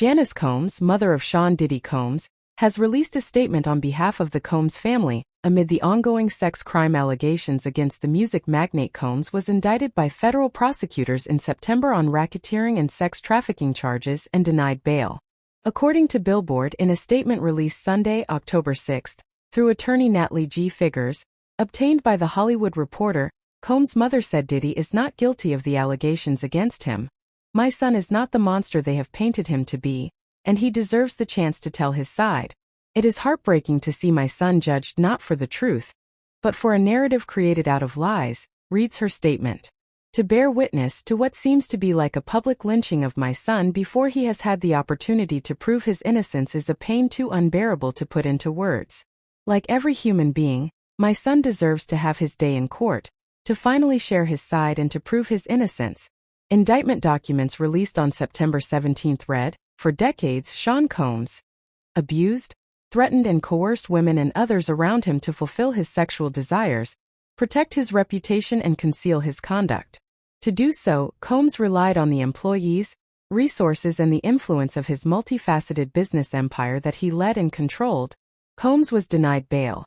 Janice Combs, mother of Sean Diddy Combs, has released a statement on behalf of the Combs family, amid the ongoing sex crime allegations against the music magnate. Combs was indicted by federal prosecutors in September on racketeering and sex trafficking charges and denied bail. According to Billboard, in a statement released Sunday, October 6, through attorney Natalie G. Figures, obtained by The Hollywood Reporter, Combs' mother said Diddy is not guilty of the allegations against him. "My son is not the monster they have painted him to be, and he deserves the chance to tell his side. It is heartbreaking to see my son judged not for the truth, but for a narrative created out of lies," reads her statement. "To bear witness to what seems to be like a public lynching of my son before he has had the opportunity to prove his innocence is a pain too unbearable to put into words. Like every human being, my son deserves to have his day in court, to finally share his side and to prove his innocence." Indictment documents released on September 17 read, "For decades, Sean Combs abused, threatened and coerced women and others around him to fulfill his sexual desires, protect his reputation and conceal his conduct. To do so, Combs relied on the employees, resources and the influence of his multifaceted business empire that he led and controlled." Combs was denied bail.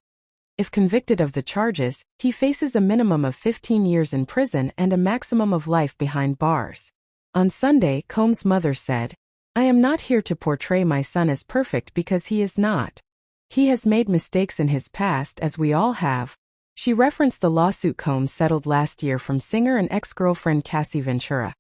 If convicted of the charges, he faces a minimum of 15 years in prison and a maximum of life behind bars. On Sunday, Combs' mother said, "I am not here to portray my son as perfect because he is not. He has made mistakes in his past, as we all have." She referenced the lawsuit Combs settled last year from singer and ex-girlfriend Cassie Ventura,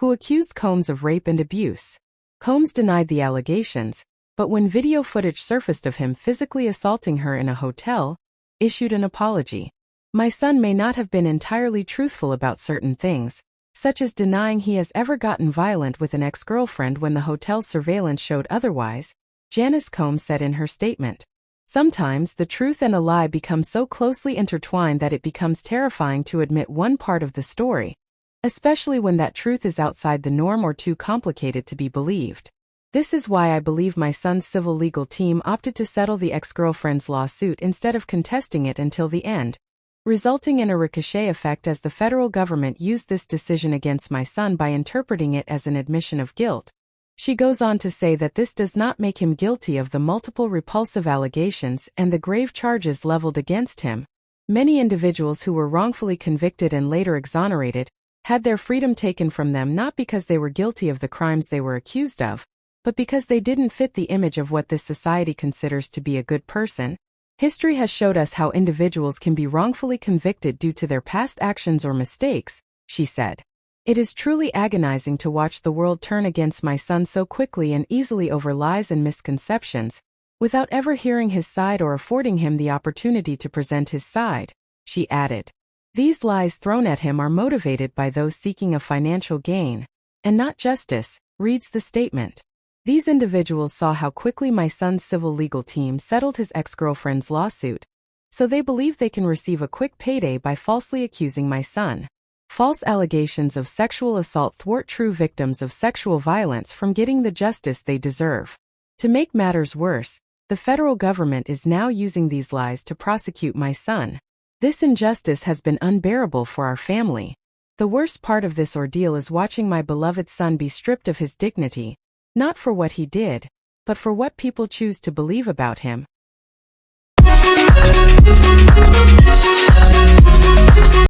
who accused Combs of rape and abuse. Combs denied the allegations, but when video footage surfaced of him physically assaulting her in a hotel, issued an apology. "My son may not have been entirely truthful about certain things, such as denying he has ever gotten violent with an ex-girlfriend when the hotel's surveillance showed otherwise," Janice Combs said in her statement. "Sometimes the truth and a lie become so closely intertwined that it becomes terrifying to admit one part of the story, especially when that truth is outside the norm or too complicated to be believed. This is why I believe my son's civil legal team opted to settle the ex-girlfriend's lawsuit instead of contesting it until the end, resulting in a ricochet effect as the federal government used this decision against my son by interpreting it as an admission of guilt." She goes on to say that this does not make him guilty of the multiple repulsive allegations and the grave charges leveled against him. "Many individuals who were wrongfully convicted and later exonerated had their freedom taken from them not because they were guilty of the crimes they were accused of, but because they didn't fit the image of what this society considers to be a good person. History has showed us how individuals can be wrongfully convicted due to their past actions or mistakes," she said. "It is truly agonizing to watch the world turn against my son so quickly and easily over lies and misconceptions, without ever hearing his side or affording him the opportunity to present his side," she added. "These lies thrown at him are motivated by those seeking a financial gain, and not justice," reads the statement. "These individuals saw how quickly my son's civil legal team settled his ex-girlfriend's lawsuit, so they believe they can receive a quick payday by falsely accusing my son. False allegations of sexual assault thwart true victims of sexual violence from getting the justice they deserve. To make matters worse, the federal government is now using these lies to prosecute my son. This injustice has been unbearable for our family. The worst part of this ordeal is watching my beloved son be stripped of his dignity, not for what he did, but for what people choose to believe about him."